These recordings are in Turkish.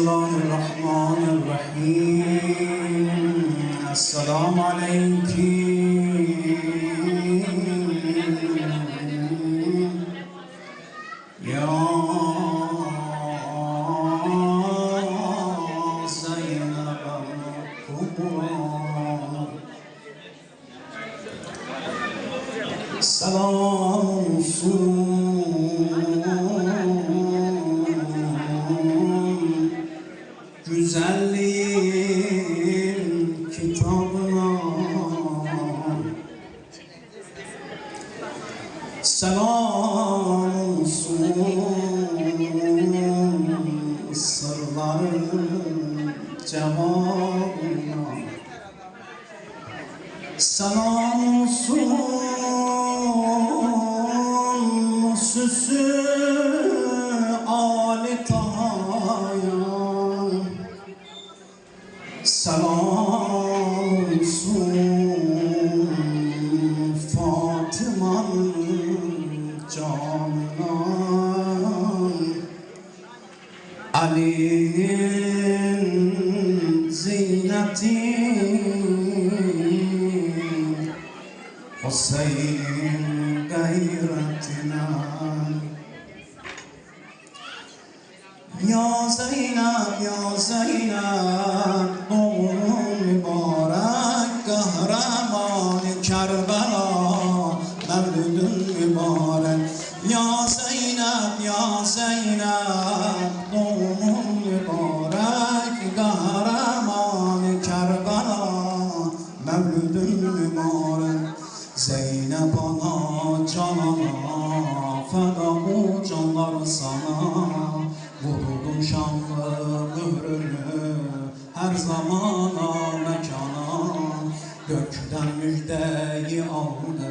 Bismillahirrahmanirrahim. Esselamu aleyküm. Ya Zeynep Kubra. Selam olsun güzelliğin kitabına. Selam olsun sırların cevabına. Selam olsun süsü Ali Taha'ya. Selam olsun Fatıma'nın canına. Ali'nin ziyneti, Hüseyin'in gayretine. Ya Zeynep, ya Zeynep, doğum mübarek, kahraman-ı Kerbela, mevlüdün mübarek. Ya Zeynep, ya Zeynep, doğum mübarek, kahraman-ı Kerbela, mevlüdün mübarek. Zeynep ana canana, feda bu canlar sana. Vurdun şanlı mührünü her zamana mekana. Gökten müjdeyi aldı,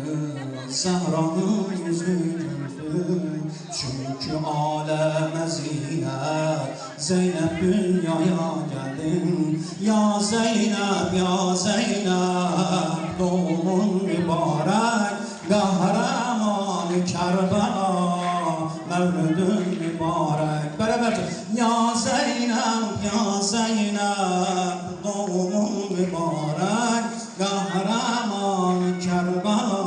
Zehra'nın yüzü güldü. Çünkü aleme zinet, Zeynep dünyaya geldin. Ya Zeynep, ya Zeynep, doğumun mübarek, kahraman-ı Kerbela, mevlüdün mübarek. Beraberce ya Zeynep, ya Zeynep, doğumun mübarek, kahraman-ı Kerbela,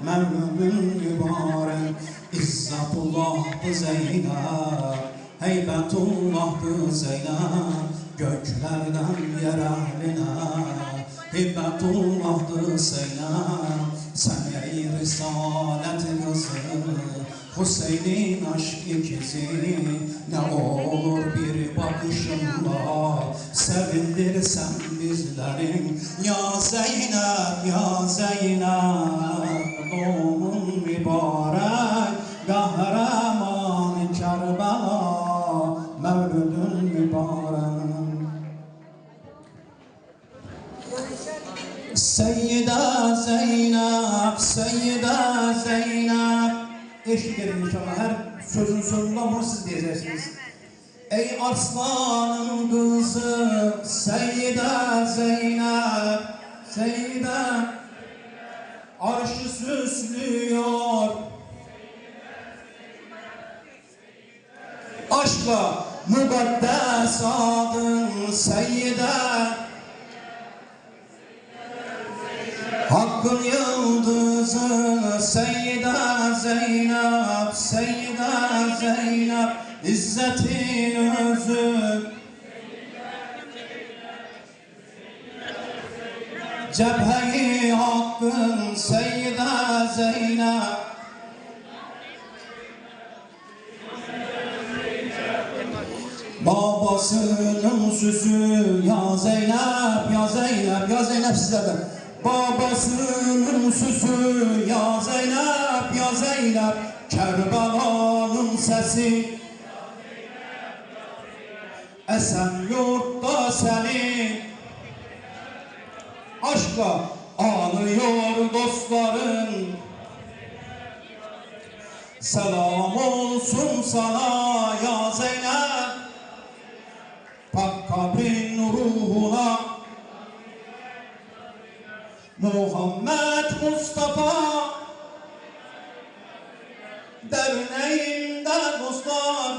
mevlüdün mübarek. İzzatullah'tı Zeynep, heybetullah'tı Zeynep, göklerden yer ehline. Hibbetullah'tı Zeynep, sen ey risalet kızı, Hüseyin'in aşk ikizi. Ne olur bir bakışınla sevindirsen bizlerin. Ya Zeynep, ya Zeynep, doğumun mübarek, kahraman-ı Kerbela, mevlüdün mübarek. Seyyida Zeynep, Seyyida Zeynep. Eşlik edin inşallah, her sözün sonunda bunu siz diyeceksiniz. Ey arslanın kızı Seyyida Zeynep, Seyyida, arşı süslüyor aşkla mukaddes adın Seyyida. Hakkın yıldızı Seyyida Zeynep, Seyyida Zeynep, İzzetin özü. Cephe-i hakkın Seyyida Zeynep. Babasının süsü ya Zeynep, ya Zeynep, ya Zeynep sizlerden. Babasının süsü ya Zeynep, ya Zeynep, Kerbela'nın sesi. Esen yurtta seni aşkla ağlıyor dostların. Selam olsun sana ya Zeynep, pak kabrin ruhuna. Muhammed Mustafa derneğinde dostlar,